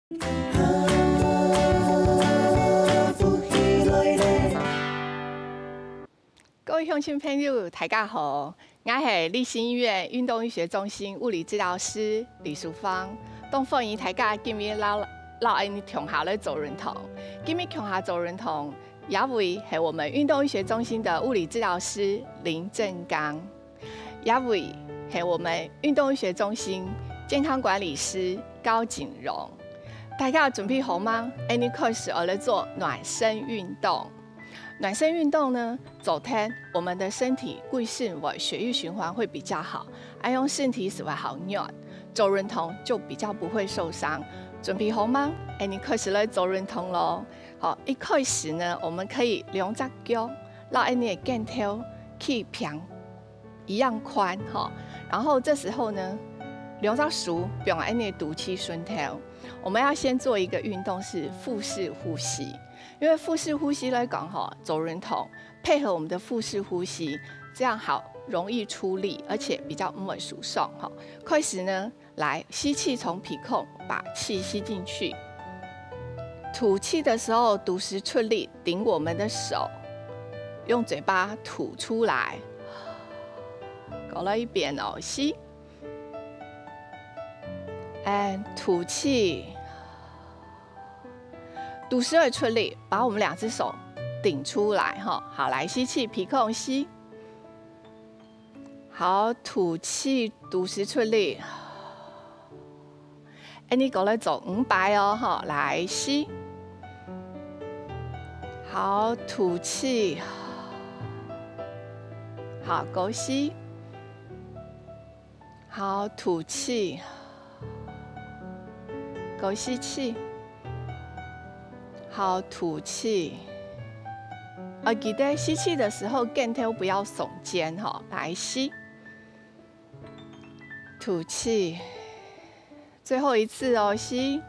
各位乡亲朋友，大家好，我是立新医院运动医学中心物理治疗师李淑芳。东方医大家今日老安同下来做运动，今日同下做运动，也位是我们运动医学中心的物理治疗师林正刚，也位是我们运动医学中心健康管理师高景荣。大家准备好吗？你开始来做暖身运动。暖身运动呢，走天我们的身体贵肾为血液循环会比较好，用身体是会好暖，做运动就比较不会受伤。准备好吗？你开始来做运动咯。好，一开始呢，我们可以两只脚，让你的肩头去平一样宽哈。然后这时候呢，两只手并你的肚脐顺头。我们要先做一个运动是腹式呼吸。因为腹式呼吸来讲哈，做运动配合我们的腹式呼吸，这样好容易出力，而且比较不会输送哈。开始呢，来吸气，从鼻孔把气吸进去，吐气的时候肚实出力，顶我们的手，用嘴巴吐出来。搞了一遍哦，吸，吐气。肚实会出力，把我们两只手顶出来哈。好，来吸气，鼻孔吸。好，吐气，肚实出力。你过来做500哦哈，来吸。好，吐气。好，够吸。好，吐气。够吸气。好，吐气。记得吸气的时候，肩头不要耸肩哈。来吸，吐气。最后一次哦，吸，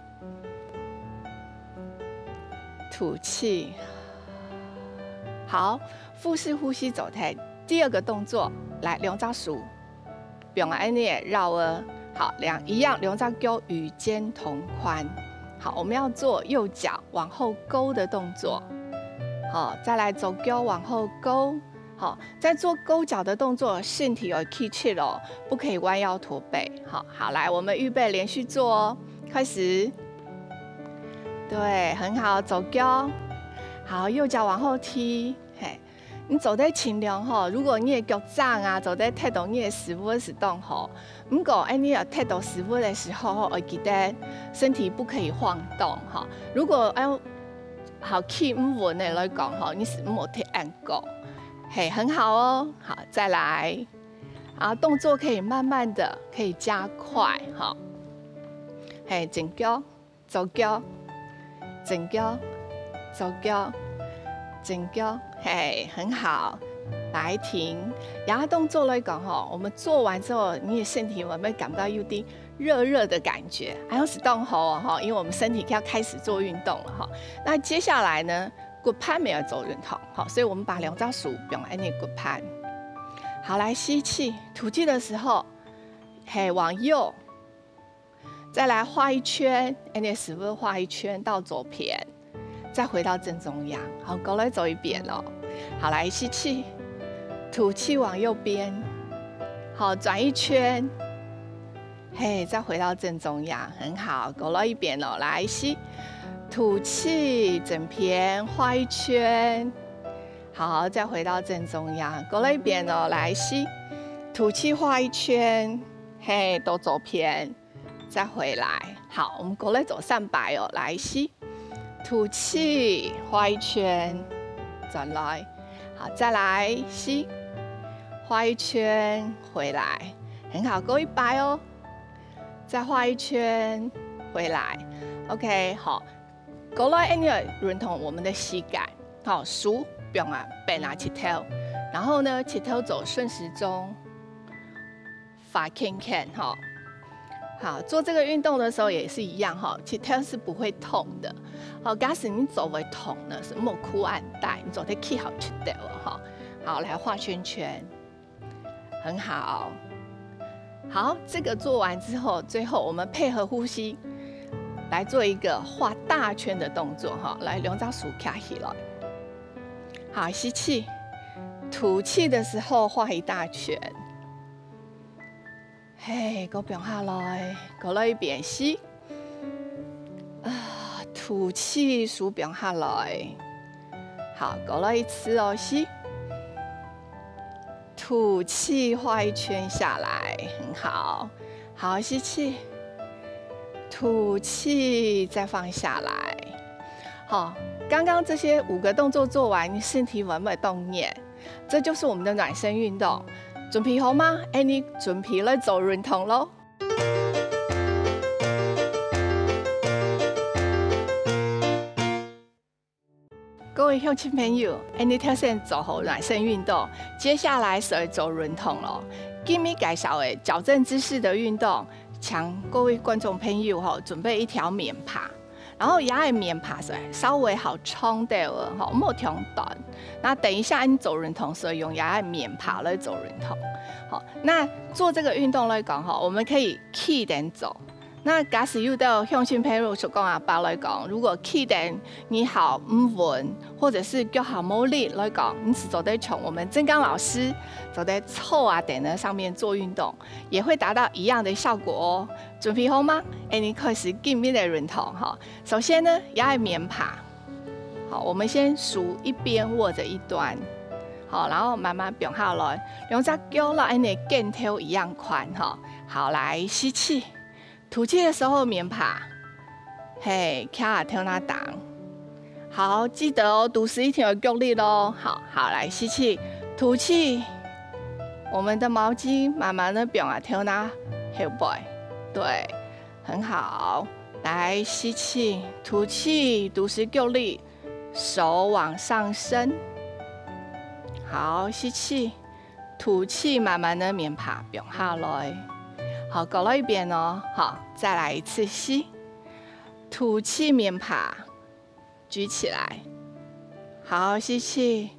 吐气。好，腹式呼吸走台。第二个动作，来两只手，并安尼绕啊。好，一样，两只脚与肩同宽。好，我们要做右脚往后勾的动作。好，再来左脚往后勾。好，在做勾脚的动作，身体要起气哦，不可以弯腰驼背。好，来，我们预备连续做哦，开始。对，很好，左脚。好，右脚往后踢。嘿，你走在轻量吼，如果你的脚掌啊走在踢到你的食物时动吼。如果你要踢到食物的时候，记得身体不可以晃动哈。如果好气不稳的来讲哈，你是没踢按够，嘿，很好哦。好，再来，动作可以慢慢的，可以加快哈。嘿，前脚、左脚、前脚、左脚、前脚，嘿，很好。来停，然后动作来讲哈，我们做完之后，你的身体有没有感到有点热热的感觉？还有是动后哈，因为我们身体要开始做运动了哈。那接下来呢，骨盘没有做运动，好，所以我们把两只手用在那骨盘。好，来吸气，吐气的时候，嘿，往右，再来画一圈，那食物画一圈到左边，再回到正中央。好，过来走一遍哦。好，来吸气。吐气往右边，好，转一圈，嘿，再回到正中央，很好，勾了一遍哦，来吸，吐气，整片画一圈，好，再回到正中央，勾了一遍哦，来吸，吐气画一圈，嘿，到左边，再回来，好，我们勾来走300哦，来吸，吐气画一圈，转来，好，再来吸。画一圈回来，很好，勾100哦。再画一圈回来 ，OK， 好，勾了运动我们的膝盖，好，手并背拿起头，然后呢，起头走顺时钟，发 can 哈。好，做这个运动的时候也是一样哈，起头是不会痛的。好，假使你走会痛呢，是莫哭暗带，你走得起好起头哈。好，来画圈圈。很好，好，这个做完之后，最后我们配合呼吸，来做一个画大圈的动作哈，来两只手卡起来。好，吸气，吐气的时候画一大圈。嘿，搁平下来，搁来一遍吸。吐气，手平下来。好，搁来一次哦，吸。吐气，画一圈下来，很好。好，吸气。吐气，再放下来。好，刚刚这些5个动作做完，你身体有没有动念？这就是我们的暖身运动。准备好吗？你准备来做运动咯。各位乡亲朋友，你挑选做好暖身运动，接下来是要做运动咯。今日介绍的矫正姿势的运动。请各位观众朋友准备一条棉耙，然后也的棉耙是稍微好冲掉的哈，莫太短。那等一下你做运动时用也的棉耙来做运动。好，那做这个运动来讲我们可以起点走。那假使遇到乡亲朋友所讲阿爸来讲，如果起点你好唔稳，或者是脚好冇力来讲，你是走在从我们曾刚老师走在臭啊点的上面做运动，也会达到一样的效果哦。准备好吗？你开始今日的运动哈。首先呢，要棉耙。好，我们先数一边握着一端，好，然后慢慢平下来，两只脚啦，你肩头一样宽哈。好，来吸气。吐气的时候，棉耙，嘿，卡下跳那档。好，记得哦，肚时一定有脚力咯。好，来吸气，吐气。我们的毛巾慢慢的变啊跳那后背，对，很好。来吸气，吐气，肚时脚力，手往上升。好，吸气，吐气，慢慢的棉耙变下来。好，搞了一遍哦。好，再来一次吸，吐气，棉耙举起来。好，吸气，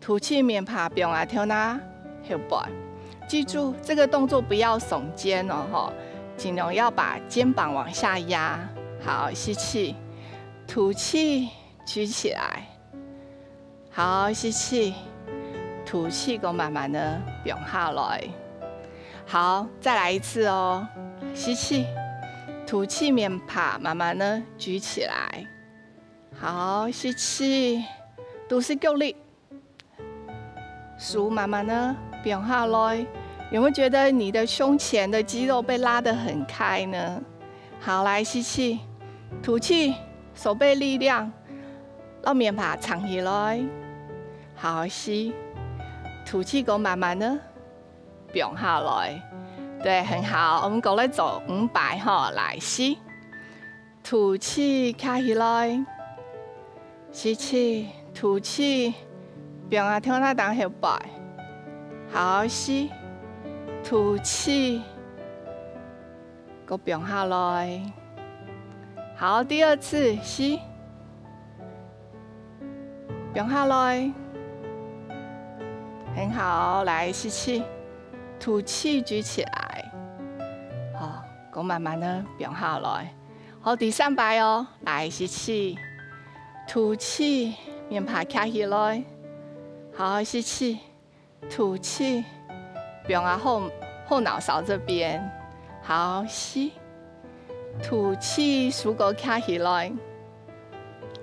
吐气，棉耙变啊跳那后背。记住这个动作不要耸肩哦，尽量要把肩膀往下压。好，吸气，吐气，举起来。好，吸气，吐气，够慢慢的变下来。好，再来一次哦。吸气，吐气，棉耙慢慢的举起来。好，吸气，肚是够力，手慢慢的变下来。有没有觉得你的胸前的肌肉被拉得很开呢？好，来吸气，吐气，手背力量，让棉耙藏起来。好，吸，吐气，够慢慢的。变下来，对，很好。我们过来做5摆哈，来吸，吐气，卡起来，吸气，吐气，变啊跳那档后摆，好，吸，吐气，够变下来，好，第2次吸，变下来，很好，来吸气。吐气，举起来，好，够慢慢的变下来。好，第3摆哦，来吸气，吐气，棉耙卡起来，好，吸气，吐气，变啊后脑勺这边，好，吸，吐气，手骨卡起来，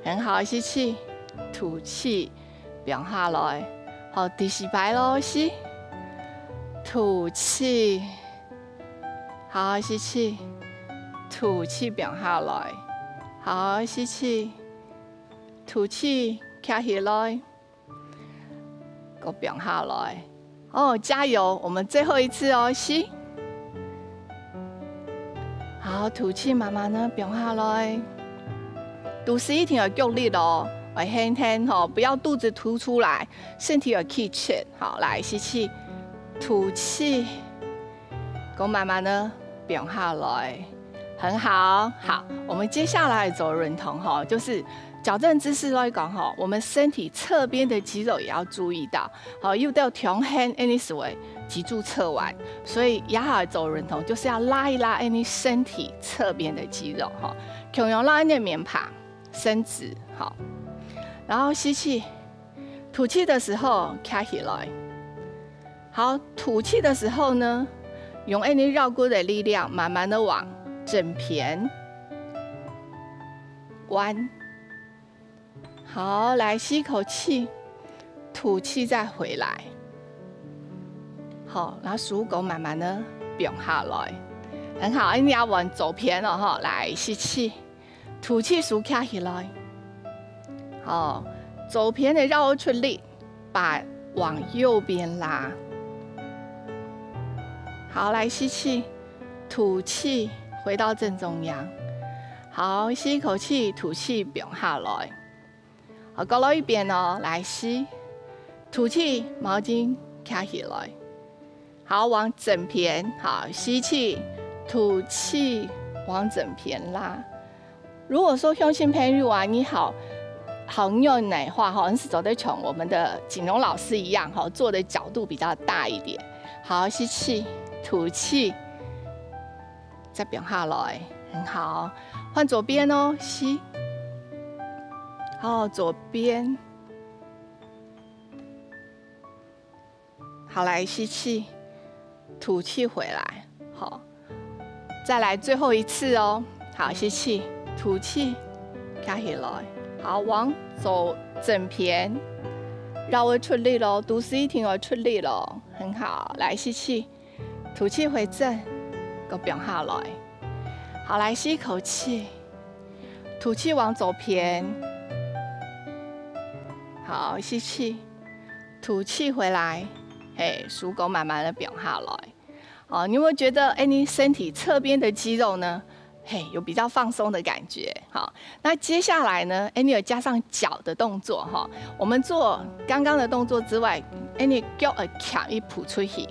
很好，吸气，吐气，变下来。好，第4摆咯，吸。吐气，好，吸气，吐气变下来，好，吸气，吐气卡起来，够变下来，哦，加油！我们最后一次哦，吸，好，吐气慢慢的变下来，肚时一定要用力咯，要轻轻吼，不要肚子凸出来，身体要气气，好，来吸气。吐气，够慢慢的变下来，很好。好，我们接下来做运动哈，就是矫正姿势来讲哈，我们身体侧边的肌肉也要注意到。好，又到长hand any 思维脊柱侧弯，所以也好做运动就是要拉一拉你身体侧边的肌肉哈。同样让你的面庞伸直，好，然后吸气，吐气的时候卡起来。好，吐气的时候呢，用你绕骨的力量，慢慢的往整片弯。好，来吸一口气，吐气再回来。好，然后鼠狗慢慢的扁下来。很好，你要往左边了哈，来吸气，吐气，竖起来。好，左边的绕出力，把往右边拉。好，来吸气，吐气，回到正中央。好，吸一口气，吐气，扁下来。好，过来一边哦，来吸，吐气，毛巾卡起来。好，往整片，好，吸气。吐气往整片拉。如果说胸型培育完你好用的话，哈，是走得像我们的锦荣老师一样，哈，做的角度比较大一点。好，吸气，吐气，再扁下来，很好。换左边哦，吸，好，左边，好，来吸气，吐气回来，好。再来最后一次哦，好，吸气，吐气，卡起来，好，往走整片，绕回出力咯，肚子一挺而出力咯，很好，来吸气，吐气回正，给扁下来，好，来吸一口气，吐气往左偏，好，吸气，吐气回来，嘿，鼠狗慢慢的扁下来。哦，你有没有觉得，你身体侧边的肌肉呢，嘿，有比较放松的感觉？好，那接下来呢，你有加上脚的动作哈。我们做刚刚的动作之外，你脚要翘一扑出去。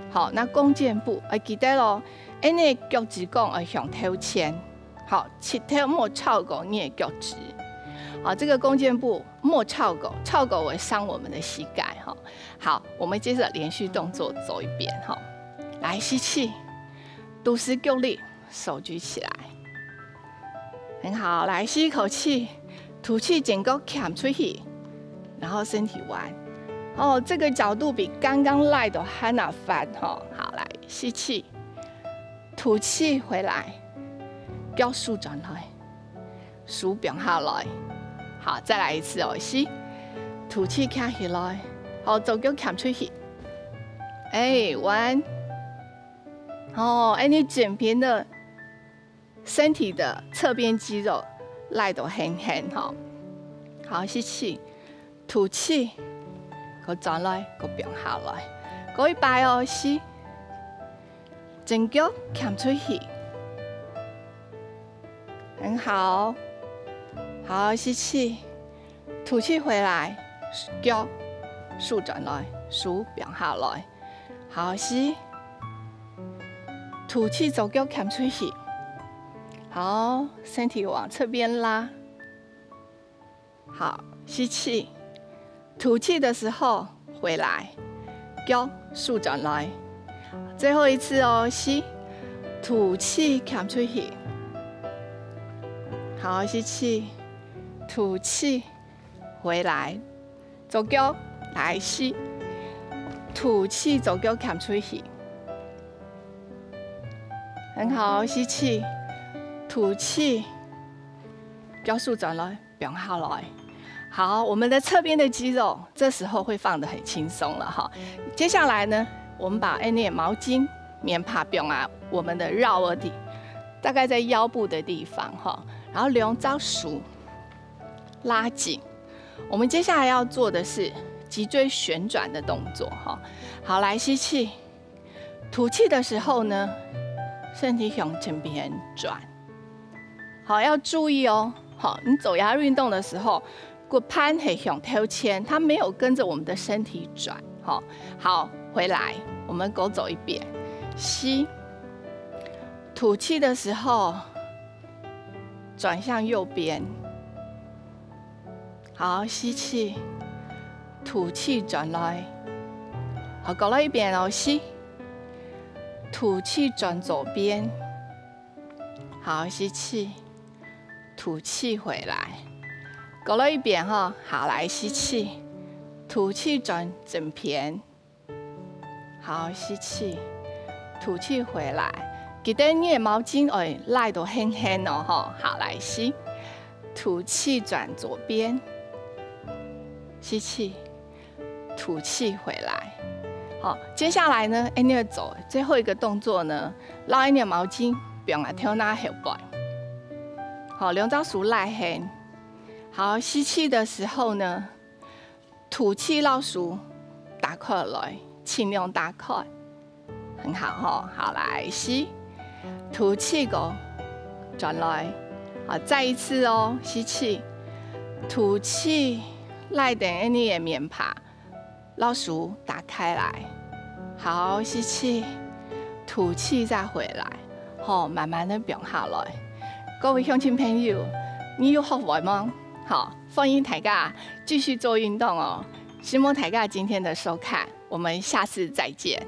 好，那弓箭步，记得咯，你脚趾弓要向头前。好，七头莫翘狗，你的脚趾。好，这个弓箭步莫翘狗，翘狗会伤我们的膝盖哈。好，我们接着连续动作走一遍哈。来吸气，肚子够力，手举起来，很好。来吸一口气，吐气，整个扛出去，然后身体弯。哦，这个角度比刚刚来的还难翻哈。好，来吸气，吐气回来，脚舒转来，手扁下来。好，再来一次哦，吸，吐气扛起来，好，左脚扛出去，弯。哦，你整边的身体的侧边肌肉赖得很哈。好，吸气，吐气，给转来，给扁下来，过一摆哦，吸，整脚扛出去，很好。好，吸气，吐气回来，脚竖转来，手扁下来。好，吸。吐气，左脚扛出去，好，身体往侧边拉，好，吸气，吐气的时候回来，脚竖转来，最后一次哦，吸，吐气，扛出去，好，吸气，吐气，回来，左脚来吸，吐气，左脚扛出去。很好，吸气，吐气，脚竖转来，扁下来。好，我们的侧边的肌肉这时候会放得很轻松了哈。接下来呢，我们把那毛巾棉帕扁啊，我们的绕耳底，大概在腰部的地方哈。然后两招手拉紧。我们接下来要做的是脊椎旋转的动作哈。好，来吸气，吐气的时候呢，身体向前边转。好，要注意哦。好，你走牙运动的时候，骨盘是向头前，它没有跟着我们的身体转。好，回来，我们狗走一遍，吸，吐气的时候转向右边。好，吸气，吐气转来。好，搞了一遍哦，吸，吐气转左边。好，吸气，吐气回来。过了一遍哈，好，来吸气，吐气转整片。好，吸气，吐气回来。记得你的毛巾赖到轻轻哦，哈。好，来吸，吐气转左边，吸气，吐气回来。好，接下来呢，你要走最后一个动作呢，捞你的毛巾，不用来跳那后背。好，两只手拉线。好，吸气的时候呢，吐气老鼠打开来，尽量打开，很好哈。好，来吸，吐气go转来，好，再一次哦，吸气，吐气，赖等你的面帕，老鼠打开来，好，吸气，吐气再回来，好，慢慢的变下来。各位乡亲朋友，你有学会吗？好，欢迎大家继续做运动哦。希望大家今天的收看，我们下次再见。